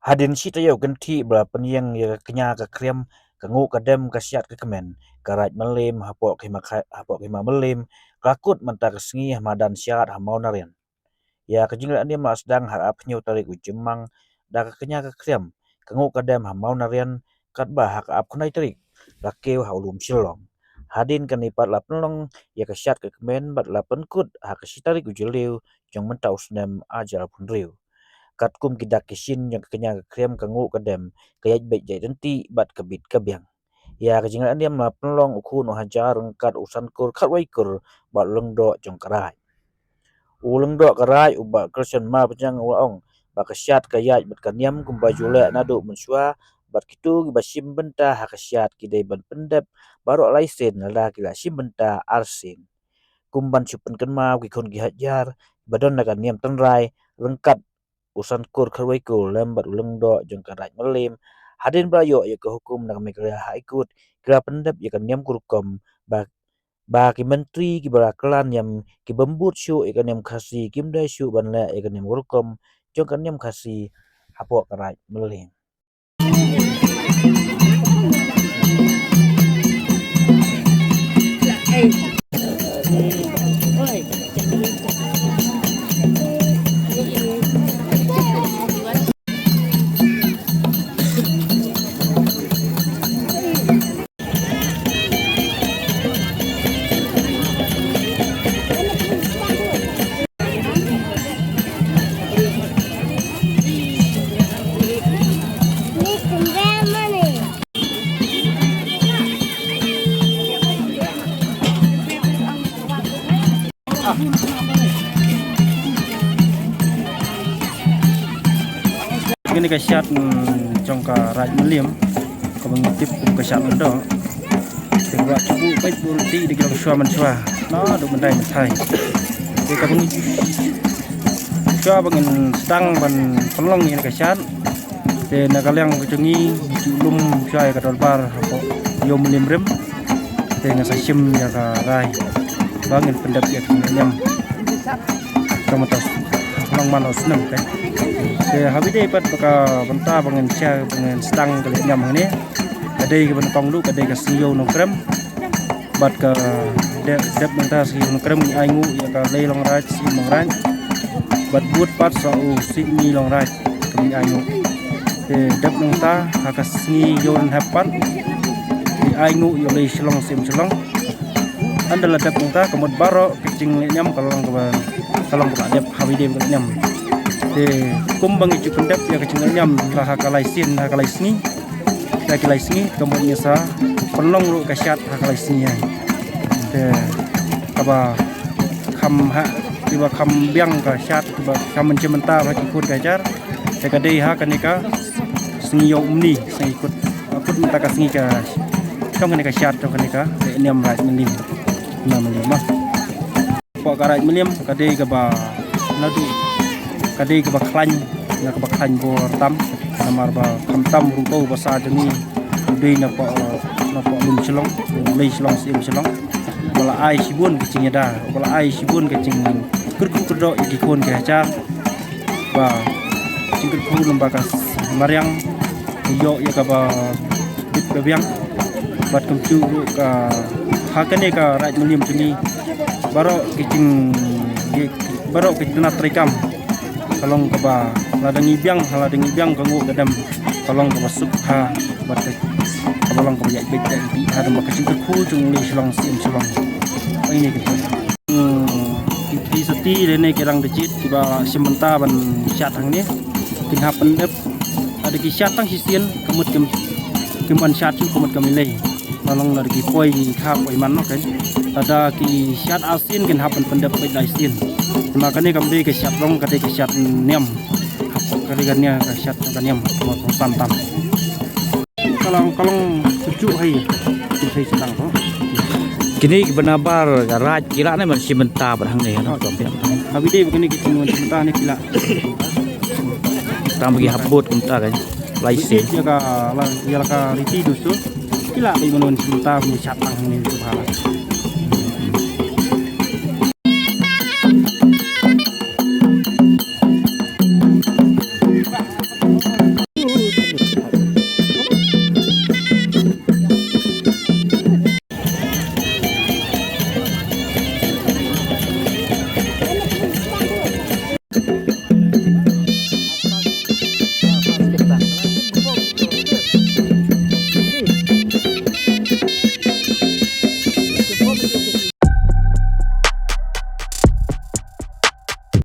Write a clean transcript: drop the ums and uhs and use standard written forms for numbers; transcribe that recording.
Hadin si tayo ganti bra penyang ya kenya ka krem ka ngu ka dem ka syat ka kemen ka Raid Mylliem hapok khima Mylliem kakut menta ka sengi hamadan syat ha Mawnarian ya ka jingla ni mas dang ha apnyu tarik ujemang da ka kenya ka krem ka ngu ka dem ha Mawnarian kat ba ha ka ap kunai tarik la keu ha Lum Shyllong hadin kan ipat la penlong ya ka syat ka kemen bat la penkut ha ka sitarik ujeliu jong menta usnem ajar pun riu kat kum kidak kisin yang kenya krem kangu kadem kaya baik jai denti bat kabit kabyang ya kajingan dia ma penlong ukhu no hajar kat usan kur khat wai kur bat lengdo jong karai ulengdo karai uba kersen ma pejang waong ba kasyat kaya bat kanyam kum baju le nadu mensua bat kitu basim benta ha kasyat kidai ban pendep baru laisen la kila sim benta arsin kumban chupen kenma kikon gi hajar badon nakan niam tenrai lengkat usan kur kharwai ko lembat ulengdo jong ka Raid Mylliem hadin bayo ya ke hukum nak megara ha ikut kira pendap ya kan niam kurkom ba ki menteri ki baraklan yam ki bembut syu ya kan niam khasi kim dai syu ban la ya kan niam kurkom jong kan niam khasi hapok ka Raid Mylliem ini kasyat jong ka Raid Mylliem ka mengutip kasyat ndo sebab cubu baik burti di kira suah mensua no do mendai mentai ke ka bungi suah bangin sedang ban penlong ini kasyat de nagalyang kucengi Lum Shyllong ka dolbar hapo yo Mylliem rem de ngasasim ya ka rai bangin pendap ya nyam kamatas nang manos nem kan ke habide pat baka benta bangen sia bangen stang kali nyam ni kadai ke bentong lu kadai ke siyo no krem bat ka dep benta siyo no krem ai ngu ya ka lei long raj si mong ran bat but pat sa u si mi long raj kami ai ngu ke dep benta ha ka si yo n hapan di ai ngu yo lei shlong sim shlong andala dep benta kemod baro kicing nyam kalong ka dep habide nyam de kumbang itu pendap ya kecil nyam lah hakalai sin hakalai sini kemudian sa penlong lu kasyat hakalai sini de kaba kam ha tiba kam biang kasyat tiba kam mencementa bagi ikut gajar de kadai ha kanika sini yo umni sing ikut akut minta ka sini ka tong kanika kasyat tong kanika de nyam Raid Mylliem mah pok Raid Mylliem kadai kaba nadu kadai ke baklañ na ke baklañ bo tam namar ba kam tam ruko basa demi dei na po Lum Shyllong lei Shyllong sim Shyllong bala ai sibun kecingnya da bala ai sibun kecing kurdo ikon ke acar ba cingkut ku lembagas mariang yo ya ka ba bit bebiang bat kemcu ka hakane ka Raid Mylliem tuni baro kecing baro kitna trikam kalong kaba ladangi biang kangu kadam kalong kaba subha batek kalong kaba yak beda di ada makasih ku cung ni Shyllong sim Shyllong ini gitu di seti rene kirang dicit tiba sementa ban syatang ni tingha pendep ada ki syatang hisien kemut keman syatu kemut kamilei kalong dari poi kha poi man no kan ada ki syat asin kan hapen pendep beda asin makanya kami ke syat long ke syat niam kaligannya ke syat niam mau tantam kalau cucu hai saya sedang tu kini benar-benar Raid kira ni masih mentah berhang ni kan habis dia begini kita mentah ni kila kita bagi habut mentah kan laisen ya ka riti dusu kila di menun mentah ni syat lang ni tu